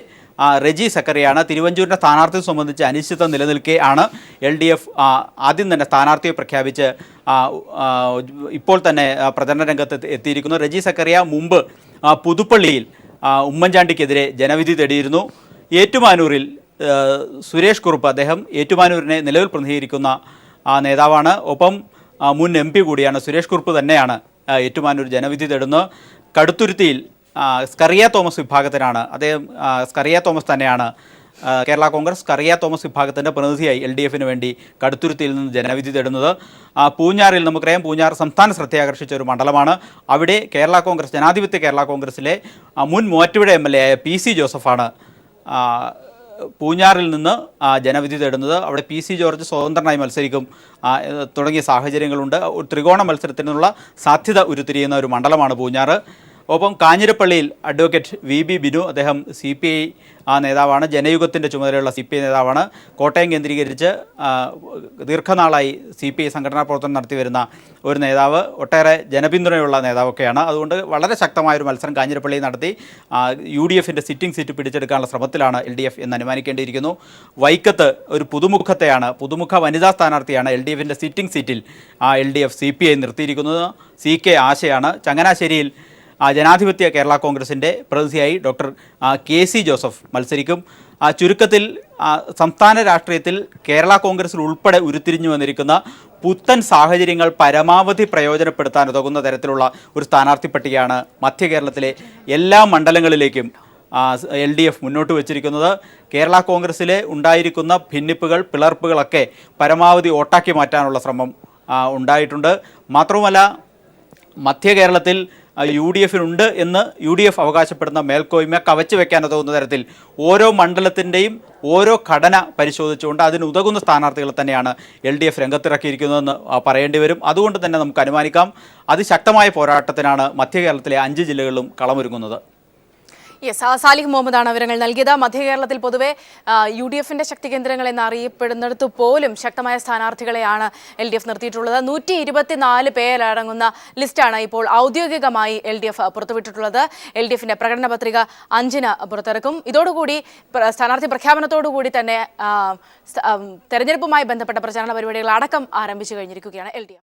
റെജി സക്കറിയാണ്. തിരുവഞ്ചൂരിൻ്റെ സ്ഥാനാർത്ഥിയെ സംബന്ധിച്ച് അനിശ്ചിതത്വം നിലനിൽക്കെ ആണ് LDF ആദ്യം തന്നെ സ്ഥാനാർത്ഥിയെ പ്രഖ്യാപിച്ച് ഇപ്പോൾ തന്നെ പ്രചരണ രംഗത്ത് എത്തിയിരിക്കുന്നു. റെജി സക്കറിയ മുമ്പ് പുതുപ്പള്ളിയിൽ ഉമ്മൻചാണ്ടിക്കെതിരെ ജനവിധി തേടിയിരുന്നു. ഏറ്റുമാനൂരിൽ സുരേഷ് കുറുപ്പ്, അദ്ദേഹം ഏറ്റുമാനൂരിനെ നിലവിൽ പ്രതിനിധീകരിക്കുന്ന നേതാവാണ്. ഒപ്പം മുൻ MP കൂടിയാണ്. സുരേഷ് കുറുപ്പ് തന്നെയാണ് ഏറ്റുമാനൂർ ജനവിധി തേടുന്നത്. കടുത്തുരുത്തിയിൽ സ്കറിയ തോമസ് വിഭാഗത്തിനാണ്, അദ്ദേഹം സ്കറിയ തോമസ് തന്നെയാണ് കേരള കോൺഗ്രസ് സ്കറിയ തോമസ് വിഭാഗത്തിൻ്റെ പ്രതിനിധിയായി LDFന് വേണ്ടി കടുത്തുരുത്തിയിൽ നിന്ന് ജനവിധി തേടുന്നത്. പൂഞ്ഞാറിൽ നമുക്കറിയാം, പൂഞ്ഞാർ സംസ്ഥാന ശ്രദ്ധയാകർഷിച്ച ഒരു മണ്ഡലമാണ്. അവിടെ കേരള കോൺഗ്രസ്, ജനാധിപത്യ കേരള കോൺഗ്രസിലെ മുൻ മൂവാറ്റുപുഴ MLA ആയ PC ജോസഫാണ് പൂഞ്ഞാറിൽ നിന്ന് ജനവിധി തേടുന്നത്. അവിടെ PC ജോർജ് സ്വതന്ത്രനായി മത്സരിക്കും തുടങ്ങിയ സാഹചര്യങ്ങളുണ്ട്. ത്രികോണ മത്സരത്തിനുള്ള സാധ്യത ഉരുത്തിരിയുന്ന ഒരു മണ്ഡലമാണ് പൂഞ്ഞാറ്. ഒപ്പം കാഞ്ഞിരപ്പള്ളിയിൽ അഡ്വക്കേറ്റ് VB ബിനു, അദ്ദേഹം CPI നേതാവാണ്, ജനയുഗത്തിൻ്റെ ചുമതലയുള്ള CPI നേതാവാണ്. കോട്ടയം കേന്ദ്രീകരിച്ച് ദീർഘനാളായി CPI സംഘടനാ പ്രവർത്തനം നടത്തി വരുന്ന ഒരു നേതാവ്, ഒട്ടേറെ ജനപിന്തുണയുള്ള നേതാവൊക്കെയാണ്. അതുകൊണ്ട് വളരെ ശക്തമായൊരു മത്സരം കാഞ്ഞിരപ്പള്ളിയിൽ നടത്തി UDFിൻ്റെ സിറ്റിംഗ് സീറ്റ് പിടിച്ചെടുക്കാനുള്ള ശ്രമത്തിലാണ് LDF എന്ന് അനുമാനിക്കേണ്ടിയിരിക്കുന്നു. വൈക്കത്ത് ഒരു പുതുമുഖ വനിതാ സ്ഥാനാർത്ഥിയാണ് LDFിൻ്റെ സിറ്റിംഗ് സീറ്റിൽ LDF CPI നിർത്തിയിരിക്കുന്നത്. CK ആശയാണ്. ചങ്ങനാശ്ശേരിയിൽ ജനാധിപത്യ കേരള കോൺഗ്രസിൻ്റെ പ്രതിനിധിയായി ഡോക്ടർ KC ജോസഫ് മത്സരിക്കും. ചുരുക്കത്തിൽ സംസ്ഥാന രാഷ്ട്രീയത്തിൽ കേരള കോൺഗ്രസിൽ ഉൾപ്പെടെ ഉരുത്തിരിഞ്ഞു വന്നിരിക്കുന്ന പുത്തൻ സാഹചര്യങ്ങൾ പരമാവധി പ്രയോജനപ്പെടുത്താൻ ഉതകുന്ന തരത്തിലുള്ള ഒരു സ്ഥാനാർത്ഥി പട്ടികയാണ് മധ്യ കേരളത്തിലെ എല്ലാ മണ്ഡലങ്ങളിലേക്കും LDF മുന്നോട്ട് വച്ചിരിക്കുന്നത്. കേരള കോൺഗ്രസ്സിലെ ഉണ്ടായിരിക്കുന്ന ഭിന്നിപ്പുകൾ, പിളർപ്പുകളൊക്കെ പരമാവധി ഓട്ടാക്കി മാറ്റാനുള്ള ശ്രമം ഉണ്ടായിട്ടുണ്ട്. മാത്രവുമല്ല, മധ്യ കേരളത്തിൽ UDFിനുണ്ട് എന്ന് UDF അവകാശപ്പെടുന്ന മേൽക്കോയ്മ കവച്ചു വെക്കാനുതകുന്ന തരത്തിൽ ഓരോ മണ്ഡലത്തിൻ്റെയും ഓരോ ഘടന പരിശോധിച്ചുകൊണ്ട് അതിനുതകുന്ന സ്ഥാനാർത്ഥികൾ തന്നെയാണ് LDF രംഗത്തിറക്കിയിരിക്കുന്നതെന്ന് പറയേണ്ടി വരും. അതുകൊണ്ട് തന്നെ നമുക്ക് അനുമാനിക്കാം അതിശക്തമായ പോരാട്ടത്തിനാണ് മധ്യ കേരളത്തിലെ 5 ജില്ലകളിലും കളമൊരുങ്ങുന്നത്. യെസ്, സാലിഹ് മുഹമ്മദാണ് വിവരങ്ങൾ നൽകിയത്. മധ്യ കേരളത്തിൽ പൊതുവെ UDFിൻ്റെ ശക്തി കേന്ദ്രങ്ങൾ എന്നറിയപ്പെടുന്നിടത്ത് പോലും ശക്തമായ സ്ഥാനാർത്ഥികളെയാണ് LDF നിർത്തിയിട്ടുള്ളത്. 124 പേരടങ്ങുന്ന ലിസ്റ്റാണ് ഇപ്പോൾ ഔദ്യോഗികമായി LDF പുറത്തുവിട്ടിട്ടുള്ളത്. LDFിൻ്റെ പ്രകടന പത്രിക 5-ന് പുറത്തിറക്കും. ഇതോടുകൂടി സ്ഥാനാർത്ഥി പ്രഖ്യാപനത്തോടുകൂടി തന്നെ തെരഞ്ഞെടുപ്പുമായി ബന്ധപ്പെട്ട പ്രചാരണ പരിപാടികൾ അടക്കം ആരംഭിച്ചു കഴിഞ്ഞിരിക്കുകയാണ് LDF.